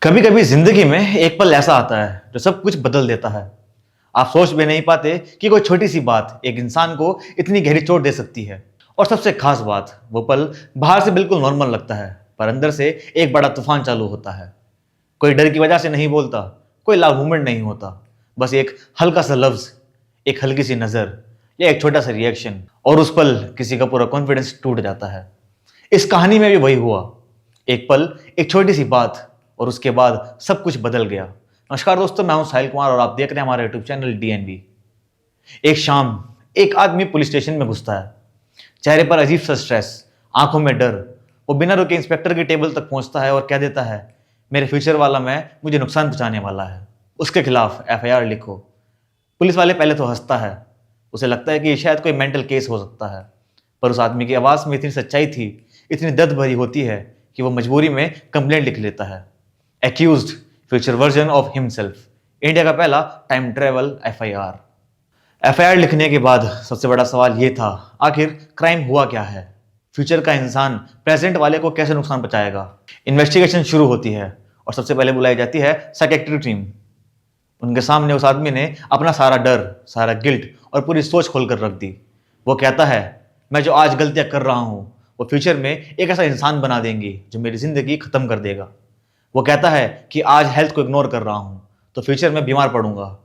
कभी कभी जिंदगी में एक पल ऐसा आता है जो सब कुछ बदल देता है। आप सोच भी नहीं पाते कि कोई छोटी सी बात एक इंसान को इतनी गहरी चोट दे सकती है। और सबसे खास बात, वो पल बाहर से बिल्कुल नॉर्मल लगता है, पर अंदर से एक बड़ा तूफान चालू होता है। कोई डर की वजह से नहीं बोलता, कोई लाउड मूवमेंट नहीं होता, बस एक हल्का सा लफ्ज, एक हल्की सी नजर या एक छोटा सा रिएक्शन, और उस पल किसी का पूरा कॉन्फिडेंस टूट जाता है। इस कहानी में भी वही हुआ। एक पल, एक छोटी सी बात, और उसके बाद सब कुछ बदल गया। नमस्कार दोस्तों, मैं हूं साहिल कुमार और आप देख रहे हैं हमारा यूट्यूब चैनल डीएनबी। एक शाम एक आदमी पुलिस स्टेशन में घुसता है। चेहरे पर अजीब सा स्ट्रेस, आंखों में डर। वो बिना रुके इंस्पेक्टर की टेबल तक पहुंचता है और कह देता है, मेरे फ्यूचर वाला मैं मुझे नुकसान पहुंचाने वाला है, उसके खिलाफ एफआईआर लिखो। पुलिस वाले पहले तो हंसता है, उसे लगता है कि शायद कोई मेंटल केस हो सकता है। पर उस आदमी की आवाज़ में इतनी सच्चाई थी, इतनी दर्द भरी होती है कि वो मजबूरी में कंप्लेंट लिख लेता है। Accused, future version of himself, India का पहला टाइम ट्रेवल एफआईआर। एफआईआर लिखने के बाद सबसे बड़ा सवाल ये था, आखिर क्राइम हुआ क्या है? फ्यूचर का इंसान प्रेजेंट वाले को कैसे नुकसान पहुंचाएगा? इन्वेस्टिगेशन शुरू होती है और सबसे पहले बुलाई जाती है साइकियाट्रिक टीम। उनके सामने उस आदमी ने अपना सारा डर, सारा गिल्ट और पूरी सोच खोलकर रख दी। वो कहता है, मैं जो आज गलतियां कर रहा हूं वो फ्यूचर में एक ऐसा इंसान बना देंगी जो मेरी जिंदगी खत्म कर देगा। वो कहता है कि आज हेल्थ को इग्नोर कर रहा हूं तो फ्यूचर में बीमार पड़ूंगा।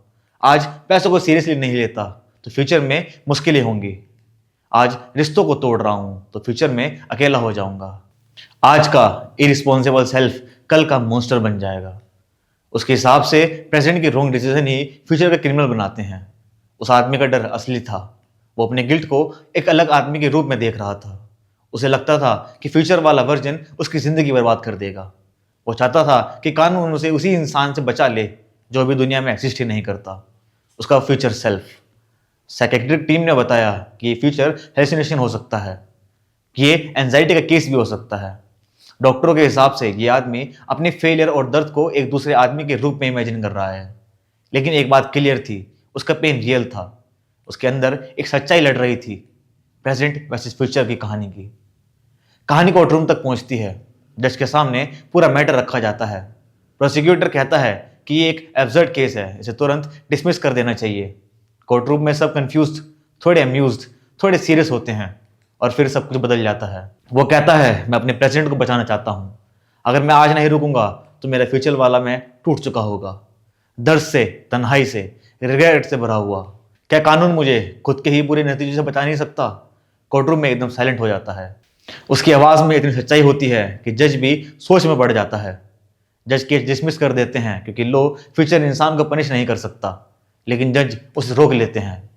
आज पैसों को सीरियसली नहीं लेता तो फ्यूचर में मुश्किलें होंगी। आज रिश्तों को तोड़ रहा हूं तो फ्यूचर में अकेला हो जाऊंगा। आज का इरिस्पॉन्सिबल सेल्फ कल का मॉन्स्टर बन जाएगा। उसके हिसाब से प्रेजेंट के रॉन्ग डिसीजन ही फ्यूचर का क्रिमिनल बनाते हैं। उस आदमी का डर असली था। वो अपने गिल्ट को एक अलग आदमी के रूप में देख रहा था। उसे लगता था कि फ्यूचर वाला वर्जन उसकी जिंदगी बर्बाद कर देगा। वो चाहता था कि कानून उसे उसी इंसान से बचा ले जो अभी दुनिया में एग्जिस्ट ही नहीं करता, उसका फ्यूचर सेल्फ। साइकियाट्रिक टीम ने बताया कि ये फ्यूचर हेलुसिनेशन हो सकता है, कि ये एंजाइटी का केस भी हो सकता है। डॉक्टरों के हिसाब से ये आदमी अपने फेलियर और दर्द को एक दूसरे आदमी के रूप में इमेजिन कर रहा है। लेकिन एक बात क्लियर थी, उसका पेन रियल था। उसके अंदर एक सच्चाई लड़ रही थी, प्रेजेंट वर्सेस फ्यूचर की कहानी की। कहानी कोर्टरूम तक पहुंचती है। जज के सामने पूरा मैटर रखा जाता है। प्रोसिक्यूटर कहता है कि ये एक एब्सर्ड केस है, इसे तुरंत डिसमिस कर देना चाहिए। कोर्टरूम में सब कंफ्यूज्ड, थोड़े अम्यूज्ड, थोड़े सीरियस होते हैं, और फिर सब कुछ बदल जाता है। वो कहता है, मैं अपने प्रेजेंट को बचाना चाहता हूँ। अगर मैं आज नहीं रुकूंगा तो मेरा फ्यूचर वाला मैं टूट चुका होगा, दर्द से, तन्हाई से, रिग्रेट से भरा हुआ। क्या कानून मुझे खुद के ही बुरे नतीजे से बचा नहीं सकता? कोर्टरूम में एकदम साइलेंट हो जाता है। उसकी आवाज़ में इतनी सच्चाई होती है कि जज भी सोच में पड़ जाता है। जज केस डिसमिस कर देते हैं क्योंकि लो फ्यूचर इंसान को पनिश नहीं कर सकता, लेकिन जज उसे रोक लेते हैं।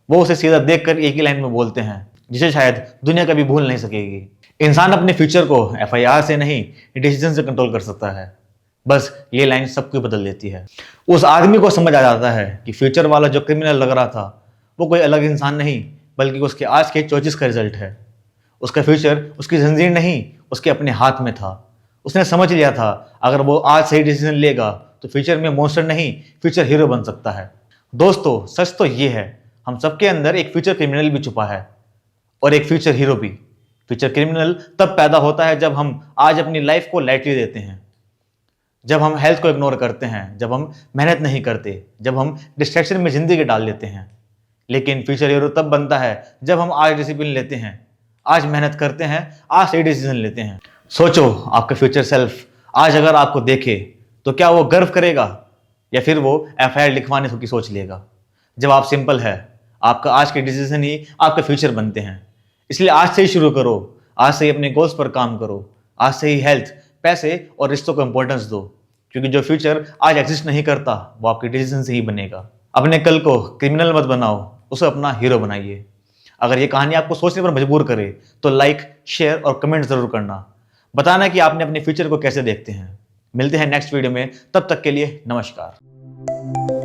वो उसे सीधा देखकर एक ही लाइन में बोलते हैं जिसे शायद दुनिया कभी भूल नहीं सकेगी। इंसान अपने फ्यूचर को एफआईआर से नहीं, डिसीजन से कंट्रोल कर सकता है। बस ये लाइन सब कुछ बदल देती है। उस आदमी को समझ आ जाता है कि फ्यूचर वाला जो क्रिमिनल लग रहा था वो कोई अलग इंसान नहीं, बल्कि उसके आज के चॉइसेस का रिजल्ट है। उसका फ्यूचर उसकी जंजीर नहीं, उसके अपने हाथ में था। उसने समझ लिया था, अगर वो आज सही डिसीजन लेगा तो फ्यूचर में मॉन्स्टर नहीं, फ्यूचर हीरो बन सकता है। दोस्तों, सच तो ये है, हम सबके अंदर एक फ्यूचर क्रिमिनल भी छुपा है और एक फ्यूचर हीरो भी। फ्यूचर क्रिमिनल तब पैदा होता है जब हम आज अपनी लाइफ को लाइटली देते हैं, जब हम हेल्थ को इग्नोर करते हैं, जब हम मेहनत नहीं करते, जब हम डिस्ट्रैक्शन में जिंदगी डाल लेते हैं। लेकिन फ्यूचर हीरो तब बनता है जब हम आज डिसिप्लिन लेते हैं, आज मेहनत करते हैं, आज सही डिसीजन लेते हैं। सोचो, आपका फ्यूचर सेल्फ आज अगर आपको देखे तो क्या वो गर्व करेगा या फिर वो एफआईआर लिखवाने की सोच लेगा? जवाब सिंपल है, आपका आज के डिसीजन ही आपका फ्यूचर बनते हैं। इसलिए आज से ही शुरू करो, आज से ही अपने गोल्स पर काम करो, आज से ही हेल्थ, पैसे और रिश्तों को इंपॉर्टेंस दो, क्योंकि जो फ्यूचर आज एग्जिस्ट नहीं करता वो आपके डिसीजन से ही बनेगा। अपने कल को क्रिमिनल मत बनाओ, उसे अपना हीरो बनाइए। अगर ये कहानी आपको सोचने पर मजबूर करे तो लाइक, शेयर और कमेंट जरूर करना। बताना कि आपने अपने फ्यूचर को कैसे देखते हैं। मिलते हैं नेक्स्ट वीडियो में, तब तक के लिए नमस्कार।